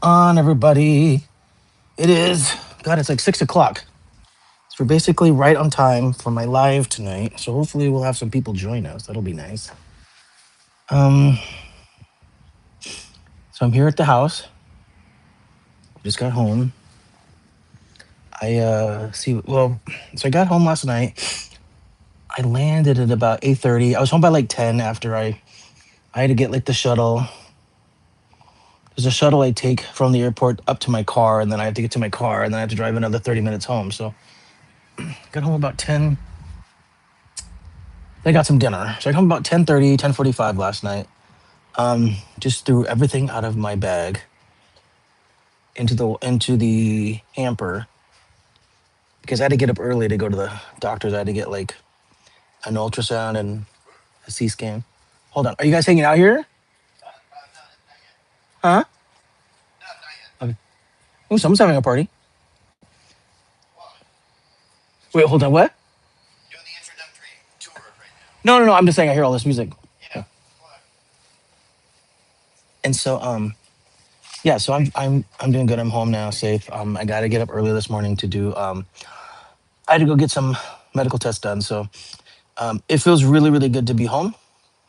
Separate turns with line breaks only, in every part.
On everybody. It is, God, it's like 6 o'clock. So we're basically right on time for my live tonight. So hopefully we'll have some people join us. That'll be nice. Um, so I'm here at the house. Just got home. So I got home last night. I landed at about 8:30. I was home by like 10 after I had to get like the shuttle. There's a shuttle I take from the airport up to my car, and then I have to get to my car, and then I have to drive another 30 minutes home. So got home about 10. I got some dinner. So I come about 10:30, 10:45 last night. Just threw everything out of my bag into the hamper because I had to get up early to go to the doctor's. I had to get like an ultrasound and a C scan. Hold on. Are you guys hanging out here? Huh? Okay. Oh, someone's having a party. Wait, hold on. What? No, no, no. I'm just saying I hear all this music. Yeah. And so yeah, so I'm doing good. I'm home now, safe. I got to get up early this morning to do I had to go get some medical tests done. So it feels really, really good to be home.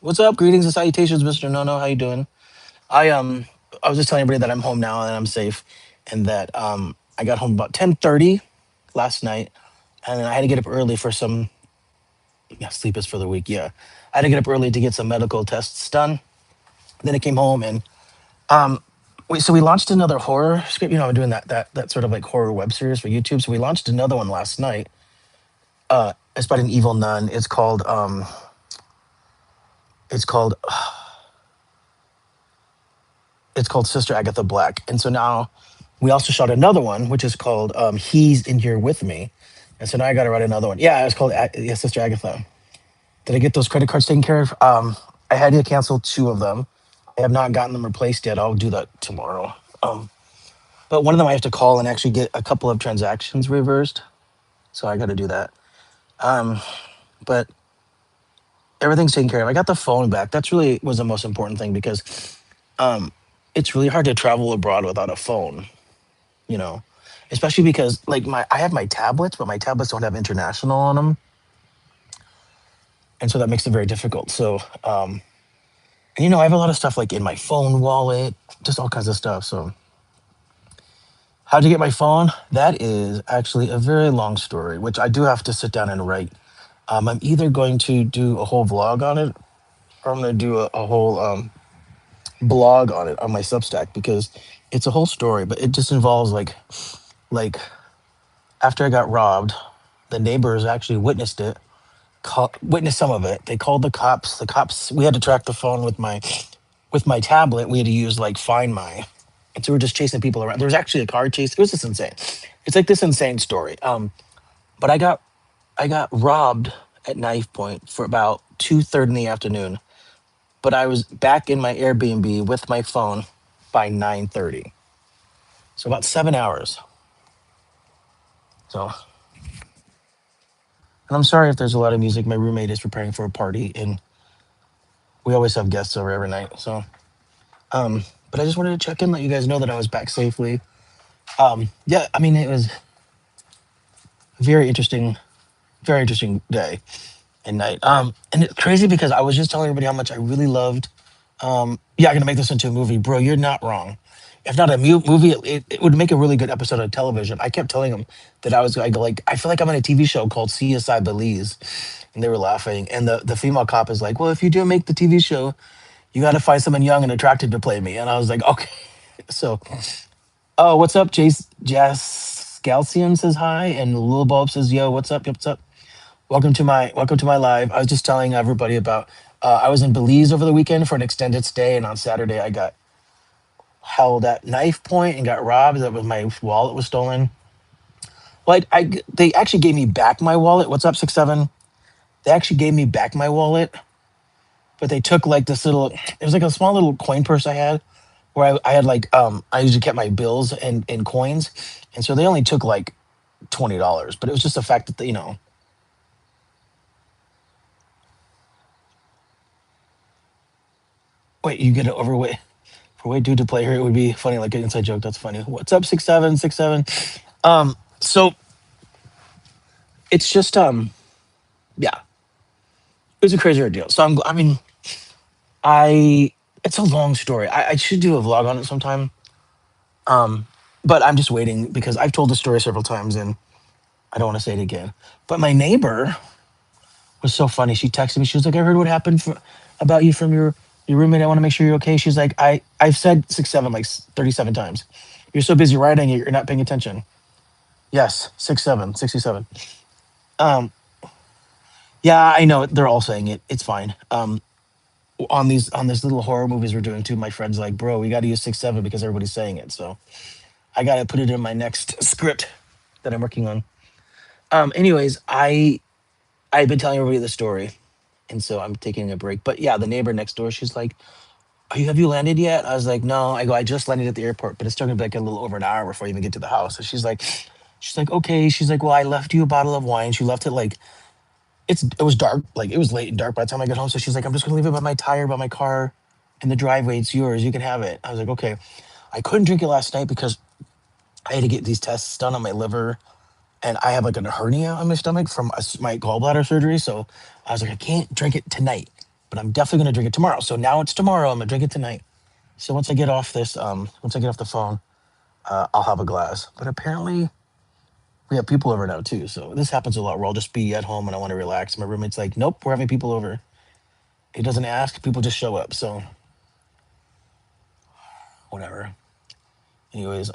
What's up? Greetings and salutations, Mr. Nono. How you doing? I I was just telling everybody that I'm home now and I'm safe, and that I got home about 10:30 last night, and then I had to get up early for some. Yeah, sleep is for the week. Yeah, I had to get up early to get some medical tests done. Then I came home and um, we launched another horror script. I'm doing that sort of like horror web series for YouTube. So we launched another one last night. It's about an evil nun. It's called it's called Sister Agatha Black. And so now we also shot another one, which is called He's in Here With Me. And so now I got to write another one. Yeah, it's called yeah, Sister Agatha. Did I get those credit cards taken care of? I had to cancel two of them. I have not gotten them replaced yet. I'll do that tomorrow. Um, but one of them I have to call and actually get a couple of transactions reversed. So I got to do that. Um, but everything's taken care of. I got the phone back. That's really was the most important thing because um, it's really hard to travel abroad without a phone. you know, Especially because like my I have my tablets, but my tablets don't have international on them, and so that makes it very difficult. So, and I have a lot of stuff like in my phone wallet, just all kinds of stuff. So, how'd you get my phone? That is actually a very long story, which I do have to sit down and write. I'm either going to do a whole vlog on it, or I'm going to do a whole blog on it on my Substack because it's a whole story, but it just involves like after I got robbed, the neighbors actually witnessed it witnessed some of it. They called the cops. The cops. We had to track the phone with my tablet. We had to use like Find My, and so we're just chasing people around. There was actually a car chase. It was just insane. It's like this insane story. But I got robbed at knife point for about 2:30 in the afternoon. But I was back in my Airbnb with my phone by 9:30. So about 7 hours. So, and I'm sorry if there's a lot of music. My roommate is preparing for a party, and we always have guests over every night. So but I just wanted to check in, let you guys know that I was back safely. Yeah, I mean, it was a very interesting day and night. And it's crazy because I was just telling everybody how much I really loved. Yeah, I'm gonna make this into a movie, bro. You're not wrong. If not a movie, it would make a really good episode of television. I kept telling them that I feel like I'm on a TV show called CSI Belize, and they were laughing. And the female cop is like, well, if you do make the TV show, you got to find someone young and attractive to play me. And I was like, okay. So oh, what's up, Jace? Jas Scalcium says hi, and Lil Bulb says, "Yo, what's up? What's up? Welcome to my live." I was just telling everybody about. I was in Belize over the weekend for an extended stay, and on Saturday I got held at knife point and got robbed. That was my wallet was stolen. They actually gave me back my wallet. What's up, 6'7"? They actually gave me back my wallet, but they took like this little. It was like a small little coin purse I had, where I had like I usually kept my bills and coins, and so they only took like $20, but it was just the fact that wait, you get it overweight way dude to play here. It would be funny, like an inside joke. That's funny. What's up, 6'7", 6'7"? So it's just yeah, it was a crazy ordeal. So I mean, I it's a long story. I should do a vlog on it sometime. Um, but I'm just waiting because I've told the story several times and I don't want to say it again. But my neighbor was so funny. She texted me. She was like, "I heard what happened about you from your roommate. I want to make sure you're okay." She's like, I've said 6'7" like 37 times. You're so busy writing it, you're not paying attention. Yes, 6'7", 67. Um, yeah, I know they're all saying it. It's fine. On these little horror movies we're doing too, my friend's like, "Bro, we got to use 6'7" because everybody's saying it." So I got to put it in my next script that I'm working on. Anyways, I've been telling everybody the story, and so I'm taking a break. But yeah, the neighbor next door, she's like, have you landed yet?" I was like, "No." I go, "I just landed at the airport, but it's still gonna be like a little over an hour before I even get to the house." So she's like, "Okay." She's like, "Well, I left you a bottle of wine." She left it like it was dark, like it was late and dark by the time I got home. So she's like, "I'm just gonna leave it by my tire, by my car, in the driveway. It's yours. You can have it." I was like, "Okay." I couldn't drink it last night because I had to get these tests done on my liver, and I have like a hernia on my stomach from my gallbladder surgery. So I was like, I can't drink it tonight, but I'm definitely gonna drink it tomorrow. So now it's tomorrow. I'm gonna drink it tonight. So once I get off the phone, I'll have a glass. But apparently, we have people over now too. So this happens a lot where I'll just be at home and I want to relax. My roommate's like, "Nope, we're having people over." He doesn't ask; people just show up. So whatever. Anyways,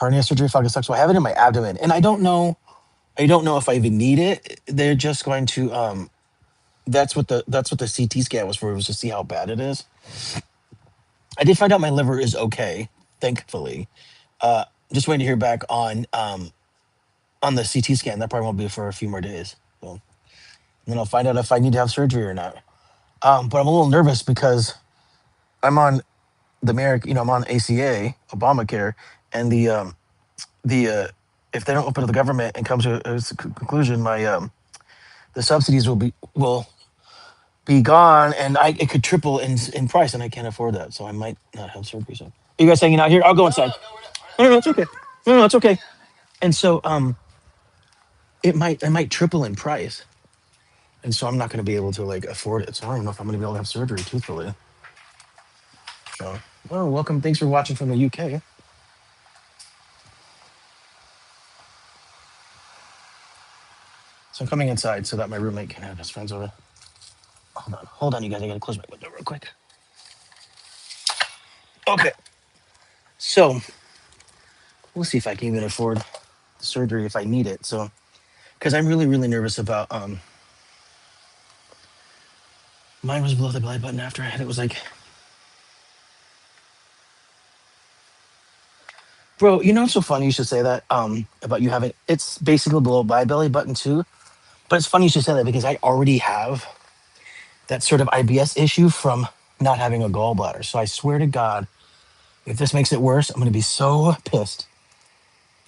hernia surgery fucking sucks. So I have it in my abdomen, and I don't know. I don't know if I even need it. They're just going to. That's what the CT scan was for. Was to see how bad it is. I did find out my liver is okay, thankfully. Just waiting to hear back on the CT scan. That probably won't be for a few more days. So and then I'll find out if I need to have surgery or not. But I'm a little nervous because I'm on I'm on ACA, Obamacare, and the if they don't open to the government and come to a conclusion, my the subsidies will be gone, and it could triple in price, and I can't afford that, so I might not have surgery. So, are you guys hanging out here? I'll go inside. No, no, it's okay. No, no, it's okay. And so, it might triple in price, and so I'm not going to be able to like afford it. So I don't even know if I'm going to be able to have surgery, truthfully. So, well, welcome. Thanks for watching from the UK. So I'm coming inside so that my roommate can have his friends over. Hold on, you guys. I got to close my window real quick. Okay, so we'll see if I can even afford the surgery if I need it. So, because I'm really, really nervous about mine was below the belly button after I had it. Was like, bro, it's so funny you should say that about you having it's basically below my belly button too. But it's funny you should say that because I already have that sort of IBS issue from not having a gallbladder. So I swear to God, if this makes it worse, I'm gonna be so pissed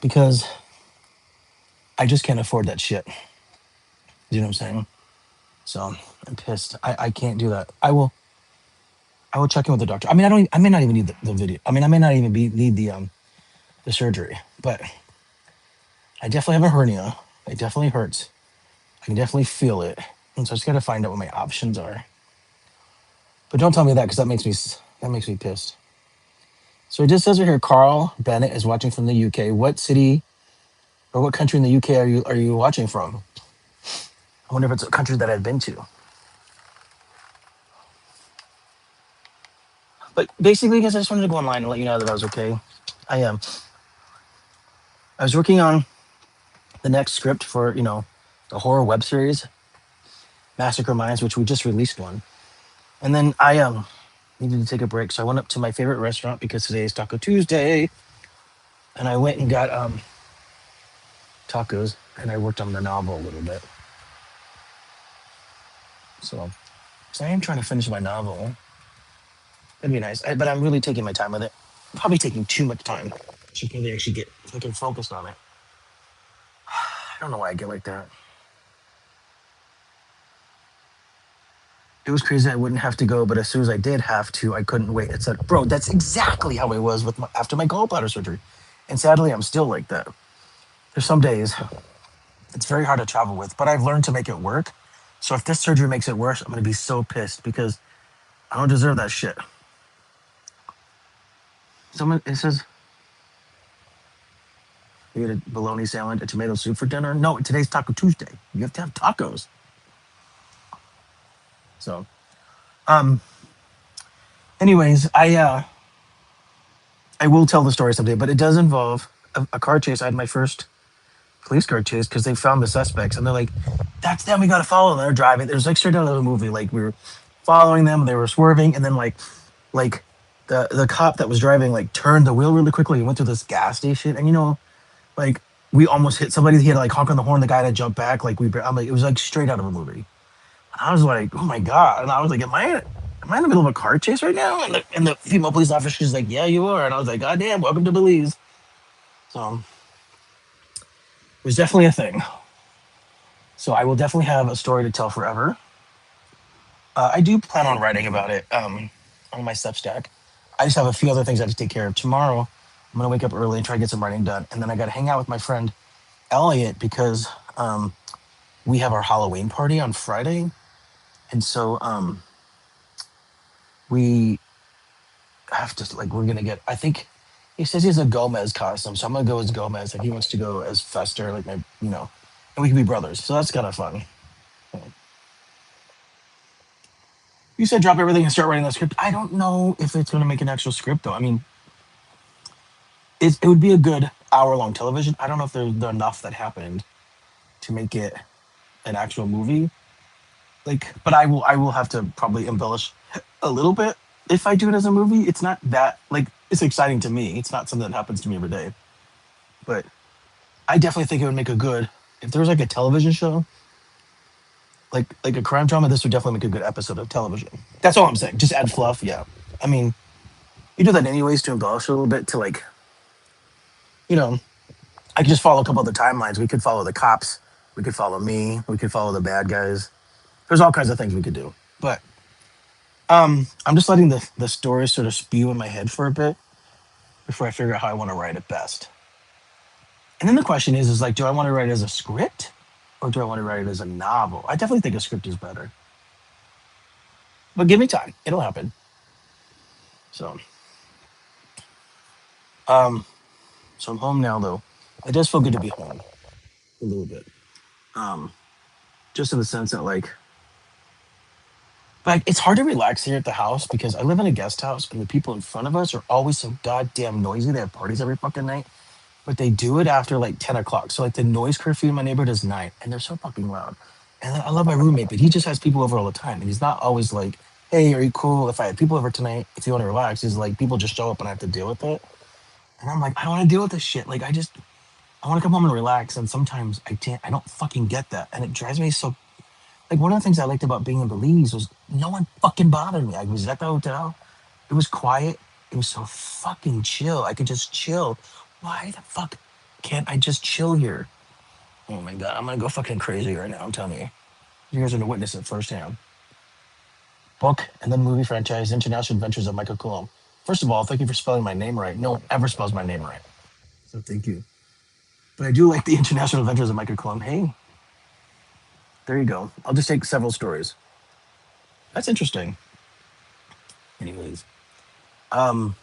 because I just can't afford that shit. You know what I'm saying? So I'm pissed. I can't do that. I will check in with the doctor. I mean, I may not even need the video. I mean, I may not even need the surgery, but I definitely have a hernia. It definitely hurts. I can definitely feel it. And so I just got to find out what my options are. But don't tell me that because that makes me pissed. So it just says right here, Carl Bennett is watching from the UK. What city or what country in the UK are you watching from? I wonder if it's a country that I've been to. But basically, guys, I just wanted to go online and let you know that I was okay. I am. I was working on the next script for the horror web series Massacre Minds, which we just released one, and then I needed to take a break, so I went up to my favorite restaurant because today is Taco Tuesday, and I went and got tacos, and I worked on the novel a little bit. So I am trying to finish my novel. That'd be nice, but I'm really taking my time with it. Probably taking too much time. I should probably actually get fucking focused on it. I don't know why I get like that. It was crazy. I wouldn't have to go, but as soon as I did have to, I couldn't wait. It said, "Bro, that's exactly how I was with after my gallbladder surgery," and sadly, I'm still like that. There's some days it's very hard to travel with, but I've learned to make it work. So if this surgery makes it worse, I'm gonna be so pissed because I don't deserve that shit. Someone it says you get a bologna salad, a tomato soup for dinner. No, today's Taco Tuesday. You have to have tacos. So, um, anyways, I will tell the story someday, but it does involve a car chase. I had my first police car chase because they found the suspects and they're like, "That's them. We got to follow them." They're driving. There's like straight out of the movie. Like we were following them. They were swerving, and then like the cop that was driving like turned the wheel really quickly and went through this gas station. And like we almost hit somebody. He had to like honk on the horn. The guy had to jump back. I'm like, it was like straight out of a movie. I was like, oh my god! And I was like, am I in the middle of a car chase right now? And the female police officer she's like, yeah, you are. And I was like, god damn, welcome to Belize. So it was definitely a thing. So I will definitely have a story to tell forever. I do plan on writing about it on my Substack. I just have a few other things I have to take care of. Tomorrow, I'm gonna wake up early and try to get some writing done, and then I got to hang out with my friend Elliot because um, we have our Halloween party on Friday, and so we have to like we're gonna get. I think he says he has a Gomez costume, so I'm gonna go as Gomez. Like he wants to go as Fester, like and we can be brothers. So that's kind of fun. You said drop everything and start writing the script. I don't know if it's gonna make an actual script though. I mean, it would be a good hour-long television. I don't know if there's enough that happened to make it an actual movie. Like, but I will have to probably embellish a little bit if I do it as a movie. It's not that like it's exciting to me. It's not something that happens to me every day. But I definitely think it would make a good if there was like a television show, like a crime drama, this would definitely make a good episode of television. That's all I'm saying. Just add fluff, yeah. I mean, you do that anyways to embellish a little bit to like, you know, I could just follow a couple other timelines. We could follow the cops. We could follow me. We could follow the bad guys. There's all kinds of things we could do. But I'm just letting the story sort of spew in my head for a bit before I figure out how I want to write it best. And then the question is like, do I want to write it as a script or do I want to write it as a novel? I definitely think a script is better. But give me time. It'll happen. So, um, so I'm home now though. It does feel good to be home a little bit. Um, just in the sense that like it's hard to relax here at the house because I live in a guest house and the people in front of us are always so goddamn noisy. They have parties every fucking night, but they do it after like 10 o'clock. So like the noise curfew in my neighborhood is 9 and they're so fucking loud. And I love my roommate, but he just has people over all the time. And he's not always like, hey, are you cool? If I have people over tonight, if you want to relax, he's like, people just show up and I have to deal with it. And I'm like, I don't want to deal with this shit. Like I want to come home and relax. And sometimes I don't fucking get that. And it drives me so like one of the things I liked about being in Belize was no one fucking bothered me. I was at the hotel. It was quiet. It was so fucking chill. I could just chill. Why the fuck can't I just chill here? Oh my god, I'm gonna go fucking crazy right now. I'm telling you. You guys are gonna witness it firsthand. Book and then movie franchise, International Adventures of Michael Coulombe. First of all, thank you for spelling my name right. No one ever spells my name right. So thank you. But I do like the International Adventures of Michael Coulombe. Hey, there you go. I'll just take several stories. That's interesting. Anyways. Um,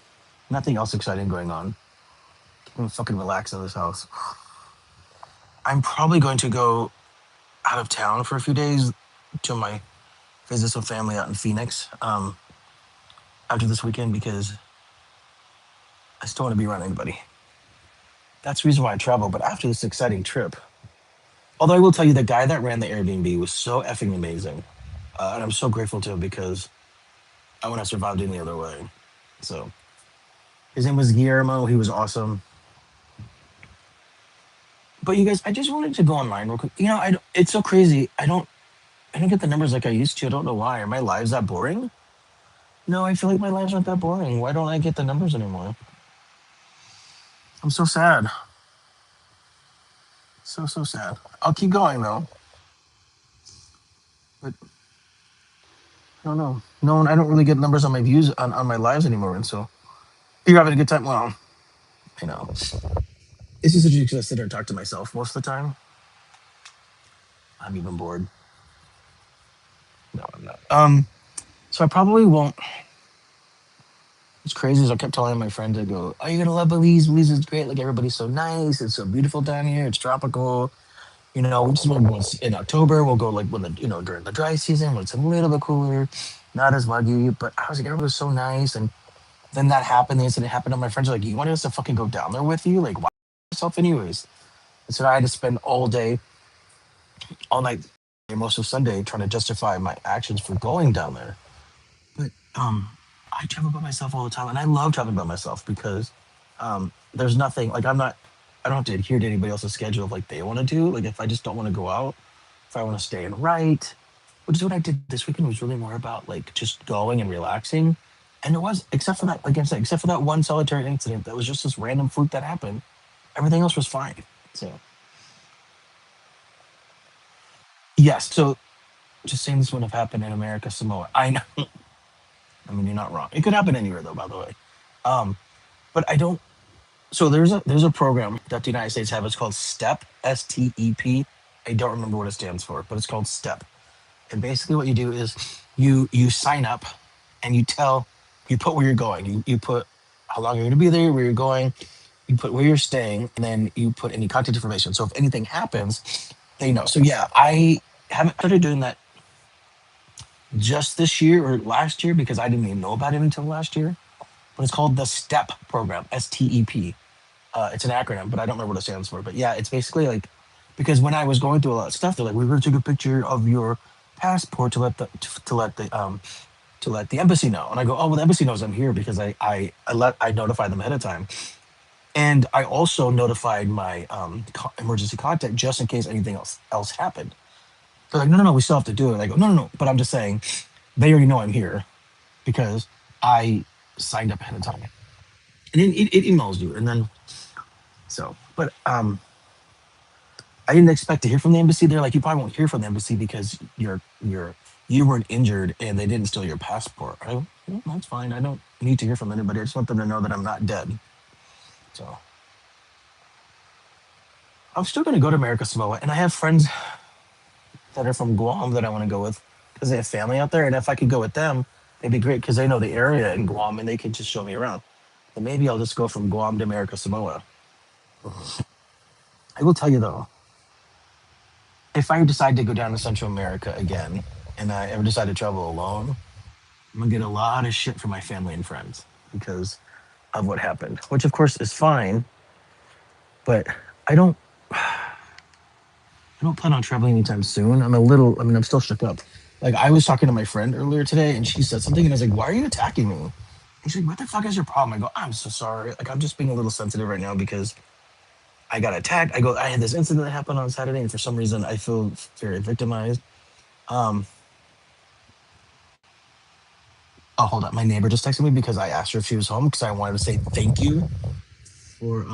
Nothing else exciting going on. I'm fucking relaxed in this house. I'm probably going to go out of town for a few days to my visit some family out in Phoenix after this weekend because I still want to be around anybody. That's the reason why I travel. But after this exciting trip, although I will tell you, the guy that ran the Airbnb was so effing amazing, and I'm so grateful to him because I wouldn't have survived any other way. So his name was Guillermo. He was awesome. But you guys, I just wanted to go online real quick. It's so crazy. I don't get the numbers like I used to. I don't know why. Are my lives that boring? No, I feel like my lives aren't that boring. Why don't I get the numbers anymore? I'm so sad. So sad. I'll keep going though. But I don't know. No one. I don't really get numbers on my views on my lives anymore. And so you're having a good time. Well, you know, it's just because I sit there and talk to myself most of the time. I'm even bored. No, I'm not. So I probably won't. It's crazy. As I kept telling my friends, I go, "Are you gonna love Belize? Belize is great. Like everybody's so nice. It's so beautiful down here. It's tropical. You know, we just want to go in October. We'll go like when the during the dry season when it's a little bit cooler, not as muggy. But I was like, everybody was so nice. And then that happened. The incident happened. And my friends are like, "You wanted us to fucking go down there with you? Like, why yourself anyways?" And so I had to spend all day, all night, and most of Sunday trying to justify my actions for going down there. But I travel by myself all the time, and I love traveling by myself because there's nothing like I don't have to adhere to anybody else's schedule if like they want to do. Like if I just don't want to go out, if I want to stay and write, which is what I did this weekend was really more about like just going and relaxing. And it was except for that, like I said, except for that one solitary incident that was just this random fluke that happened. Everything else was fine. So yes, so just saying this wouldn't have happened in America Samoa. I know. I mean, you're not wrong. It could happen anywhere though, by the way. Um, but I don't. So there's a program that the United States have. It's called STEP, STEP. I don't remember what it stands for, but it's called STEP. And basically, what you do is you sign up, and you put where you're going. You put how long you're going to be there, where you're going. You put where you're staying, and then you put any contact information. So if anything happens, they know. So yeah, I haven't started doing that just this year or last year because I didn't even know about it until last year. But it's called the STEP program, STEP. It's an acronym, but I don't remember what it stands for. But yeah, it's basically like because when I was going through a lot of stuff, they're like, "We're going to take a picture of your passport to let the embassy know." And I go, "Oh, well, the embassy knows I'm here because I notified them ahead of time, and I also notified my emergency contact just in case anything else happened." They're like, "No, no, no, we still have to do it." And I go, "No, no, no," but I'm just saying they already know I'm here because I signed up ahead of time, and then it emails you, and then so, but I didn't expect to hear from the embassy. They're like, you probably won't hear from the embassy because you weren't injured and they didn't steal your passport. I go, "Well, that's fine. I don't need to hear from anybody. I just want them to know that I'm not dead." So I'm still going to go to America Samoa, and I have friends that are from Guam that I want to go with because they have family out there. And if I could go with them, it'd be great because they know the area in Guam and they could just show me around. And maybe I'll just go from Guam to America Samoa. I will tell you though, if I decide to go down to Central America again and I ever decide to travel alone, I'm gonna get a lot of shit from my family and friends because of what happened, which of course is fine, but I don't I don't plan on traveling anytime soon. I mean, I'm still shook up. Like I was talking to my friend earlier today and she said something and I was like, "Why are you attacking me?" And she's like, "What the fuck is your problem?" I go, "I'm so sorry. Like I'm just being a little sensitive right now because I got attacked." I go, "I had this incident that happened on Saturday and for some reason I feel very victimized." Um oh, hold up. My neighbor just texted me because I asked her if she was home because I wanted to say thank you for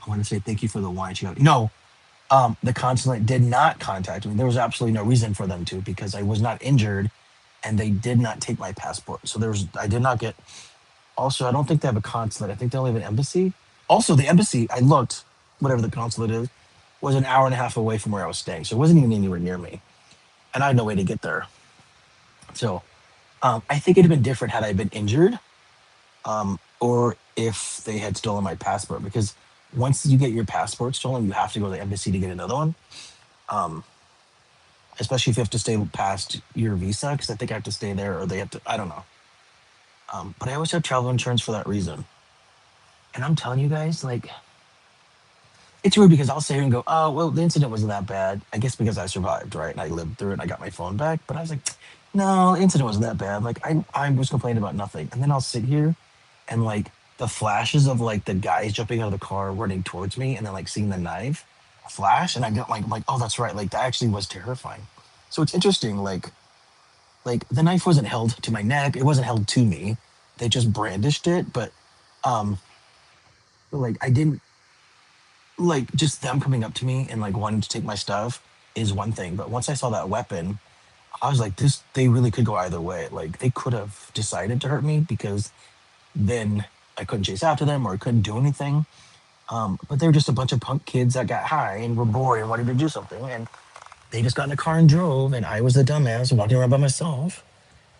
I want to say thank you for the wine. She goes, "No, the consulate did not contact me. There was absolutely no reason for them to because I was not injured and they did not take my passport. So I did not get, also, I don't think they have a consulate. I think they only have an embassy. Also, the embassy, I looked, whatever the consulate is, was an hour and a half away from where I was staying. So it wasn't even anywhere near me. And I had no way to get there. So I think it'd have been different had I been injured or if they had stolen my passport because once you get your passport stolen, you have to go to the embassy to get another one. Um, Especially if you have to stay past your visa, because I think I have to stay there or they have to, I don't know. But I always have travel insurance for that reason. And I'm telling you guys, like, it's weird because I'll sit here and go, "Oh, well, the incident wasn't that bad." I guess because I survived, right? And I lived through it and I got my phone back. But I was like, no, the incident wasn't that bad. Like, I was complaining about nothing. And then I'll sit here and, like, the flashes of, like, the guys jumping out of the car running towards me and then, like, seeing the knife flash. And I get, like, I'm like, oh, that's right. Like, that actually was terrifying. So it's interesting, like the knife wasn't held to my neck, it wasn't held to me, they just brandished it. But um like I didn't, like, just them coming up to me and like wanting to take my stuff is one thing, but once I saw that weapon, I was like, this, they really could go either way. Like, they could have decided to hurt me because then I couldn't chase after them or I couldn't do anything. But they were just a bunch of punk kids that got high and were bored and wanted to do something. And they just got in a car and drove. And I was the dumbass walking around by myself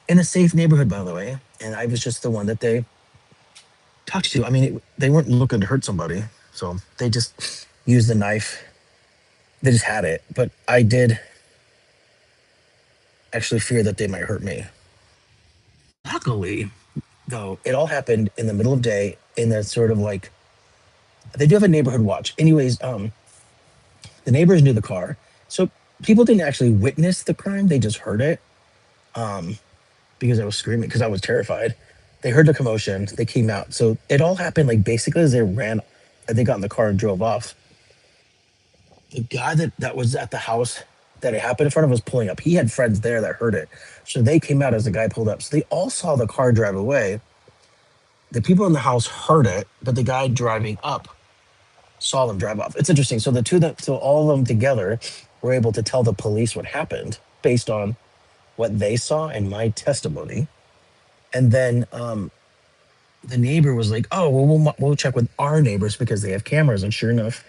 in a safe neighborhood, by the way. And I was just the one that they talked to. I mean, they weren't looking to hurt somebody. So they just used the knife. They just had it. But I did actually fear that they might hurt me. Luckily, though, it all happened in the middle of day in that sort of like, they do have a neighborhood watch. Anyways, the neighbors knew the car. So people didn't actually witness the crime, they just heard it because I was screaming because I was terrified. They heard the commotion, they came out. So it all happened like basically as they ran, they got in the car and drove off. The guy that was at the house that it happened in front of was pulling up. He had friends there that heard it. So they came out as the guy pulled up. So they all saw the car drive away. The people in the house heard it, but the guy driving up saw them drive off. It's interesting. So the two that, so all of them together were able to tell the police what happened based on what they saw and my testimony. And then the neighbor was like, "Oh, well, we'll check with our neighbors because they have cameras." And sure enough,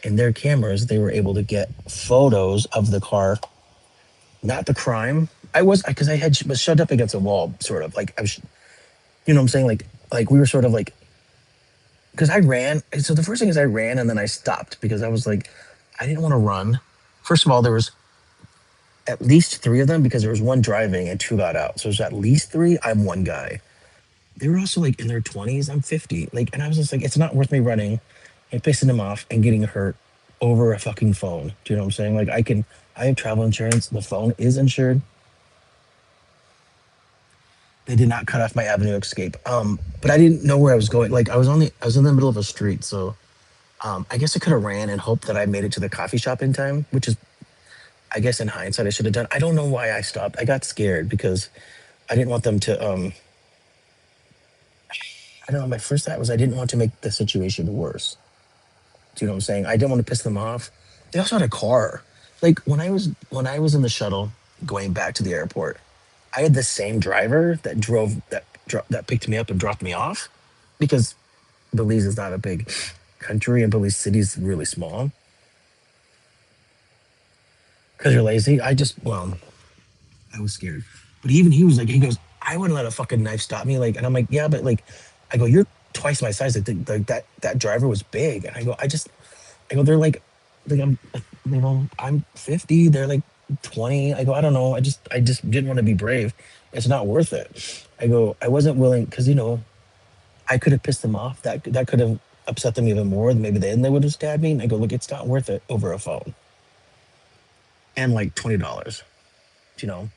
in their cameras, they were able to get photos of the car, not the crime. I was because I had was shoved up against a wall, sort of like I was, you know what I'm saying? Like we were sort of like because I ran. So the first thing is I ran and then I stopped because I was like, I didn't want to run. First of all, there was at least three of them because there was one driving and two got out. So there's at least three. I'm one guy. They were also like in their 20s. I'm 50. Like, and I was just like, it's not worth me running and pissing them off and getting hurt over a fucking phone. Do you know what I'm saying? Like, I have travel insurance. The phone is insured. They did not cut off my avenue of escape. But I didn't know where I was going. Like, I was in the middle of a street. So, I guess I could have ran and hoped that I made it to the coffee shop in time, which is, I guess in hindsight, I should have done. I don't know why I stopped. I got scared because I didn't want them to, I don't know. My first thought was I didn't want to make the situation worse. Do you know what I'm saying? I didn't want to piss them off. They also had a car. Like when I was in the shuttle going back to the airport, I had the same driver that that picked me up and dropped me off because Belize is not a big country and Belize City is really small. Because you're lazy. I was scared. But even he was like, he goes, I wouldn't let a fucking knife stop me. Like, and I'm like, yeah, but like, I go, you're twice my size. Like that driver was big, and I go, they're like I'm 50. They're like 20. I go, I don't know. I just didn't want to be brave. It's not worth it. I go, I wasn't willing because I could have pissed them off. That could have upset them even more. Maybe then they would have stabbed me. And I go, look, it's not worth it over a phone and like $20. You know,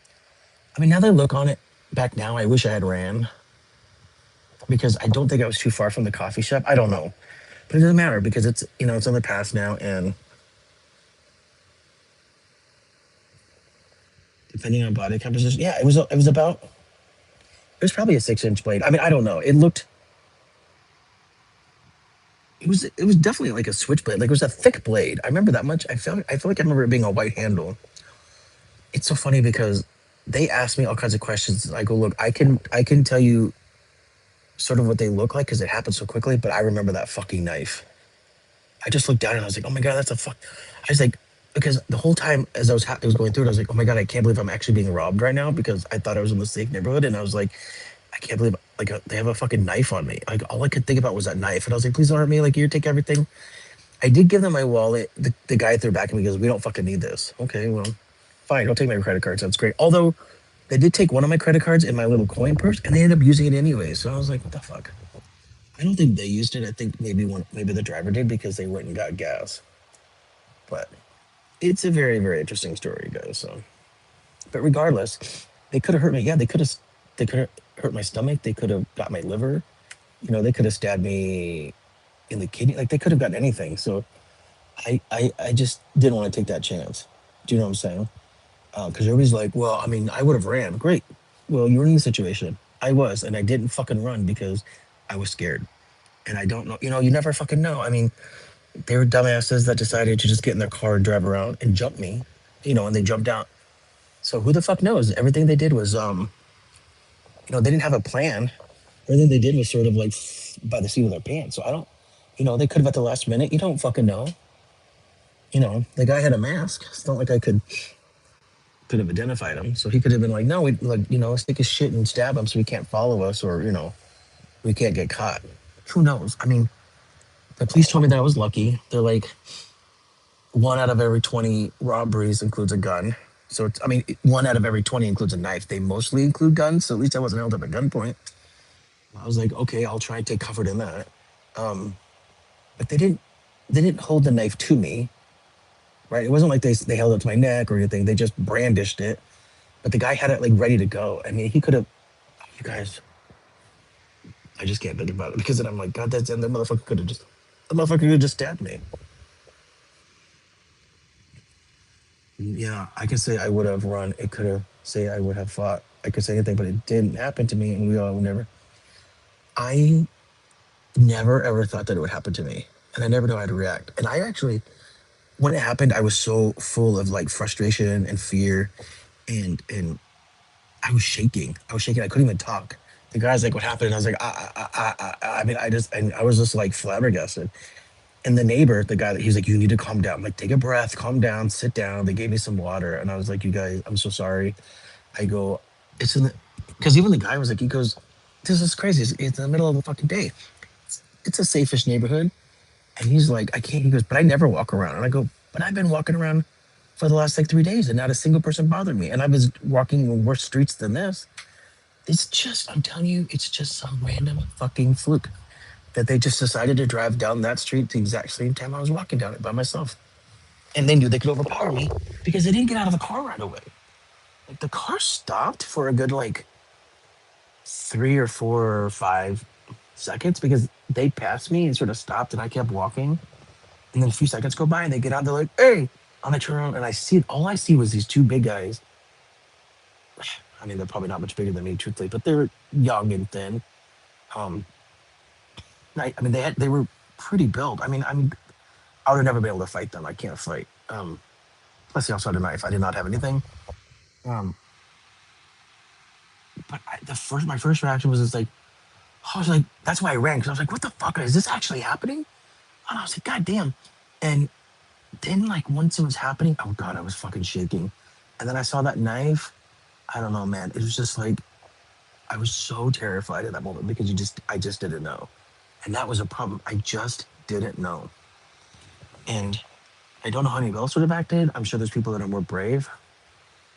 I mean, now that I look on it back now, I wish I had ran because I don't think I was too far from the coffee shop. I don't know, but it doesn't matter because it's it's in the past now, and depending on body composition, yeah, it was probably a 6 inch blade. I mean, I don't know. It was definitely like a switchblade. Like it was a thick blade. I remember that much. I feel like I remember it being a white handle. It's so funny because they asked me all kinds of questions. I go, look, I can tell you sort of what they look like because it happened so quickly, but I remember that fucking knife. I just looked down and I was like, oh my God, that's a fuck. I was like, because the whole time as I was going through it, I was like, oh my God, I can't believe I'm actually being robbed right now because I thought I was in the safe neighborhood. And I was like, I can't believe they have a fucking knife on me. Like all I could think about was that knife. And I was like, please don't hurt me. Like, here, take everything. I did give them my wallet. The guy threw it back at me because we don't fucking need this. Okay, well, fine. Don't take my credit cards. That's great. Although they did take one of my credit cards in my little coin purse and they ended up using it anyway. So I was like, what the fuck? I don't think they used it. I think maybe the driver did because they went and got gas. But it's a very, very interesting story, guys. So, but regardless, they could have hurt me. Yeah, they could have hurt my stomach. They could have got my liver. They could have stabbed me in the kidney. Like they could have gotten anything. So I just didn't want to take that chance. Do you know what I'm saying? Because everybody's like, well, I mean, I would have ran. Great. Well, you were in the situation. I was, and I didn't fucking run because I was scared. And I don't know. You never fucking know. I mean, they were dumbasses that decided to just get in their car and drive around and jump me. And they jumped out. So who the fuck knows? Everything they did was, they didn't have a plan. Everything they did was sort of like by the seat of their pants. So I don't, they could have at the last minute. You don't fucking know. The guy had a mask. It's not like I could have identified him. So he could have been like, no, we like, stick his shit and stab him so he can't follow us, or we can't get caught. Who knows? I mean, the police told me that I was lucky. They're like, one out of every 20 robberies includes a gun. So it's, I mean, one out of every 20 includes a knife. They mostly include guns. So at least I wasn't held up at gunpoint. I was like, okay, I'll try and take comfort in that. Um, but they didn't hold the knife to me, right? It wasn't like they held it to my neck or anything. They just brandished it. But the guy had it like ready to go. I mean, he could have. You guys, I just can't think about it because then I'm like, God, that's and the motherfucker could have just stabbed me. Yeah, I could say I would have run. It could have say I would have fought. I could say anything, but it didn't happen to me, and we all never. I never ever thought that it would happen to me, and I never knew how to react. And I actually, when it happened, I was so full of like frustration and fear, and I was shaking. I was shaking. I couldn't even talk. The guy's like, "What happened?" And I was like, I mean, and I was just like flabbergasted. And the neighbor, the guy that he's like, you need to calm down. I'm like, take a breath, calm down, sit down. They gave me some water, and I was like, you guys, I'm so sorry. I go, it's in the, because even the guy was like, he goes, this is crazy. It's in the middle of the fucking day. It's a safeish neighborhood. And he's like, I can't. He goes, but I never walk around. And I go, but I've been walking around for the last like 3 days, and not a single person bothered me. And I was walking in worse streets than this. It's just, I'm telling you, it's just some random fucking fluke that they just decided to drive down that street the exact same time I was walking down it by myself. And they knew they could overpower me because they didn't get out of the car right away. Like the car stopped for a good like 3 or 4 or 5 seconds because they passed me and sort of stopped and I kept walking. And then a few seconds go by and they get out, they're like, hey, and I turn around and I see all I see was these two big guys. I mean, they're probably not much bigger than me, truthfully, but they're young and thin. Um, I mean, they were pretty built. I mean, I would have never been able to fight them. I can't fight. Plus, they also had a knife. I did not have anything. Um, but my first reaction was just like, I was like, that's why I ran because I was like, what the fuck is this actually happening? And I was like, God damn. And then like once it was happening, oh god, I was fucking shaking. And then I saw that knife. I don't know, man. It was just like I was so terrified at that moment because I just didn't know. And that was a problem. I just didn't know. And I don't know how anybody else would have acted. I'm sure there's people that are more brave.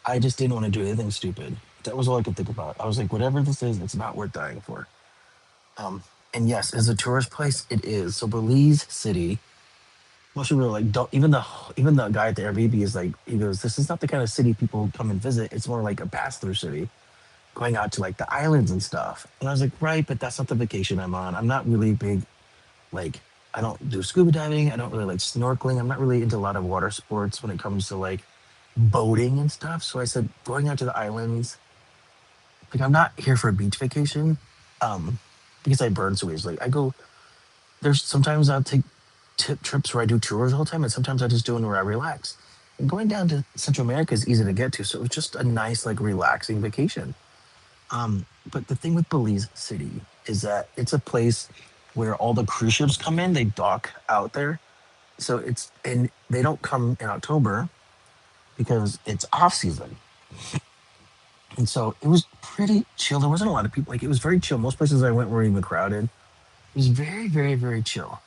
I just didn't want to do anything stupid. That was all I could think about. I was like, whatever this is, it's not worth dying for. Um, and yes, as a tourist place, it is. So Belize City, most people are like, don't even the guy at the Airbnb is like, he goes, this is not the kind of city people come and visit. It's more like a pass through city, going out to like the islands and stuff. And I was like, right, but that's not the vacation I'm on. I'm not really big, like, I don't do scuba diving. I don't really like snorkeling. I'm not really into a lot of water sports when it comes to like boating and stuff. So I said, going out to the islands, like I'm not here for a beach vacation. Um, because I burn so easily. There's sometimes I'll take trips where I do tours all the time, and sometimes I just do it where I relax. And going down to Central America is easy to get to, so it was just a nice, like, relaxing vacation. But the thing with Belize City is that it's a place where all the cruise ships come in. They dock out there, so and they don't come in October because it's off season. And so it was pretty chill. There wasn't a lot of people. Like it was very chill. Most places I went were even crowded. It was very, very, very chill.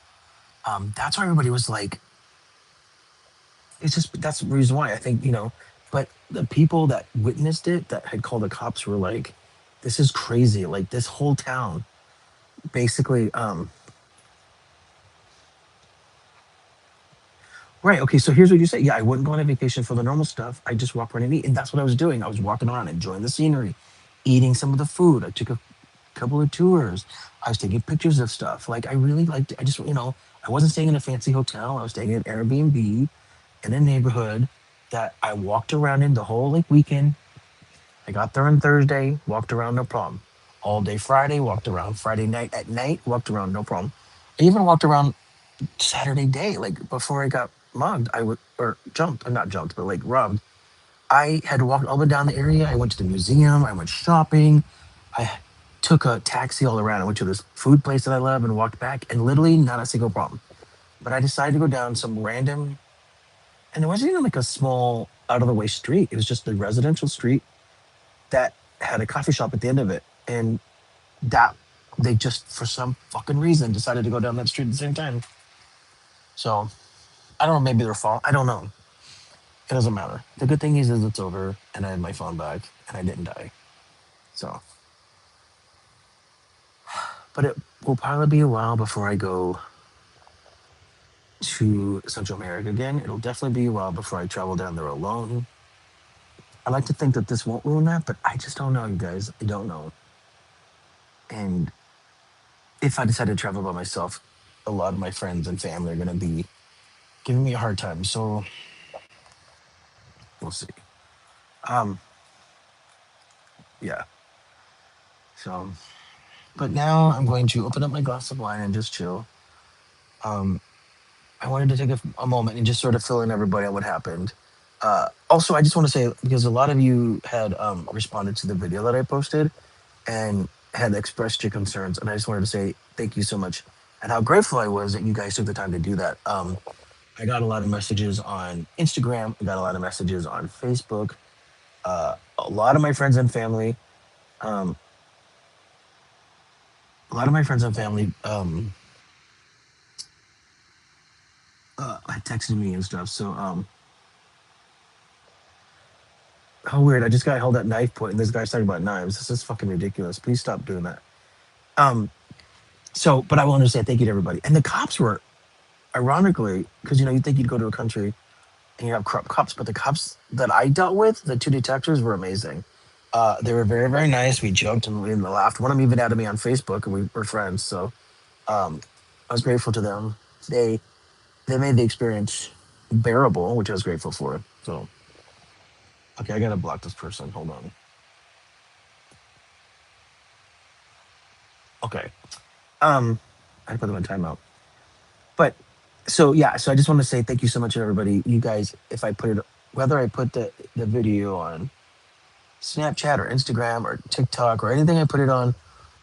That's why everybody was like, it's just that's the reason why I think But the people that witnessed it, that had called the cops, were like, "This is crazy! Like this whole town, basically." Right. Okay. So here's what you say. Yeah, I wouldn't go on a vacation for the normal stuff. I just walk around and eat, and that's what I was doing. I was walking around, enjoying the scenery, eating some of the food. I took a couple of tours. I was taking pictures of stuff. Like I really liked. I just I wasn't staying in a fancy hotel. I was staying in an Airbnb in a neighborhood that I walked around in the whole like weekend. I got there on Thursday, walked around no problem. All day Friday, walked around. Friday night at night, walked around no problem. I even walked around Saturday day, like before I got mugged. I would or jumped, not jumped, but like robbed. I had walked all the way down the area. I went to the museum. I went shopping. I took a taxi all around. I went to this food place that I love and walked back, and literally not a single problem. But I decided to go down some random, and it wasn't even like a small out of the way street. It was just a residential street that had a coffee shop at the end of it, and that they just for some fucking reason decided to go down that street at the same time. So I don't know. Maybe their fault. I don't know. It doesn't matter. The good thing is it's over, and I had my phone back, and I didn't die. So, but it will probably be a while before I go to Central America again. It'll definitely be a while before I travel down there alone. I like to think that this won't ruin that, but I just don't know, you guys. I don't know. And if I decide to travel by myself, a lot of my friends and family are going to be giving me a hard time. So we'll see. Um, yeah. So, but now I'm going to open up my glass of wine and just chill. Um, I wanted to take a moment and just sort of fill in everybody on what happened. Also, I just want to say because a lot of you had responded to the video that I posted and had expressed your concerns, and I just wanted to say thank you so much and how grateful I was that you guys took the time to do that. I got a lot of messages on Instagram. I got a lot of messages on Facebook. A lot of my friends and family, um, a lot of my friends and family had texted me and stuff. So how weird! I just got held at knife point, and this guy's talking about knives. This is fucking ridiculous. Please stop doing that. Um, so, but I wanted to say thank you to everybody. And the cops were, ironically, because you think you'd go to a country and you have corrupt cops, but the cops that I dealt with, the two detectives, were amazing. They were very, very nice. We joked and we laughed. One of them even added me on Facebook, and we were friends. So um, I was grateful to them. They made the experience bearable, which I was grateful for. So okay, I gotta block this person. Hold on. Okay. I put them in timeout. But so yeah, so I just want to say thank you so much to everybody. You guys, if I put it, whether I put the video on Snapchat or Instagram or TikTok or anything I put it on,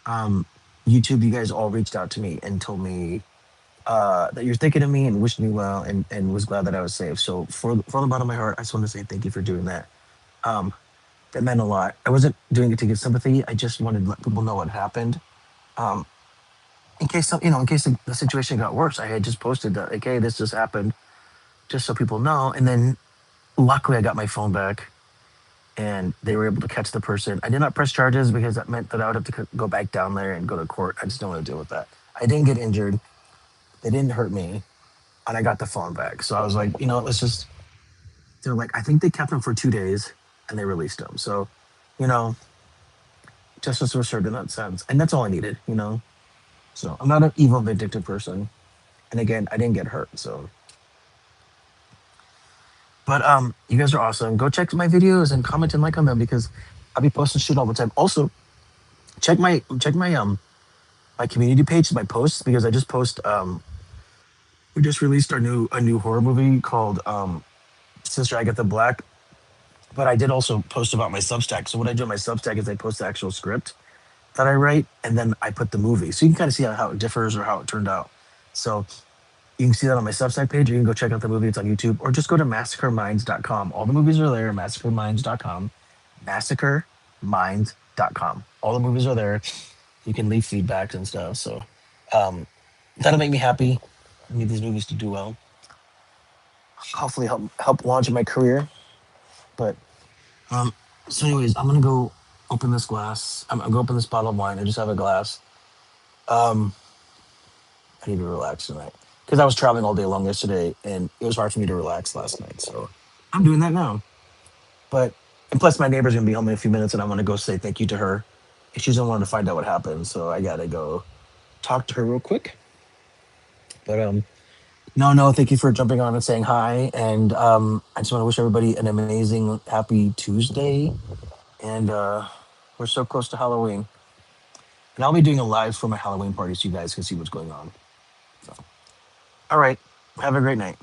um, YouTube, you guys all reached out to me and told me that you're thinking of me and wished me well and was glad that I was safe. So from the bottom of my heart, I just want to say thank you for doing that. Um, that meant a lot. I wasn't doing it to get sympathy. I just wanted to let people know what happened. Um, in case in case the situation got worse, I had just posted that like, hey, this just happened, just so people know. And then luckily, I got my phone back, and they were able to catch the person. I did not press charges because that meant that I would have to go back down there and go to court. I just don't want to deal with that. I didn't get injured. They didn't hurt me, and I got the phone back. So I was like, let's just. They're like, I think they kept him for 2 days, and they released him. So, you know, justice was served in that sense, and that's all I needed. So I'm not an evil, vindictive person, and again, I didn't get hurt. So, but you guys are awesome. Go check my videos and comment and like on them because I'll be posting shit all the time. Also, check my community page, my posts because I just post. We just released a new horror movie called Sister Agatha Black, but I did also post about my Substack. So what I do on my Substack is I post the actual script that I write, and then I put the movie. So you can kind of see how it differs or how it turned out. So you can see that on my Substack page, or you can go check out the movie. It's on YouTube, or just go to massacreminds.com. All the movies are there, massacreminds.com, massacreminds.com. All the movies are there. You can leave feedbacks and stuff. So um, that'll make me happy. I need these movies to do well. Hopefully help launch my career. But um, so anyways, I'm gonna go open this glass. I'm gonna open this bottle of wine. I just have a glass. Um, I need to relax tonight because I was traveling all day long yesterday, and it was hard for me to relax last night. So I'm doing that now. But and plus, my neighbor's gonna be home in a few minutes, and I want to go say thank you to her. And she's gonna want to find out what happened, so I gotta go talk to her real quick. But no, no, thank you for jumping on and saying hi. And I just want to wish everybody an amazing, happy Tuesday. And we're so close to Halloween. And I'll be doing a live for my Halloween party so you guys can see what's going on. So, all right. Have a great night.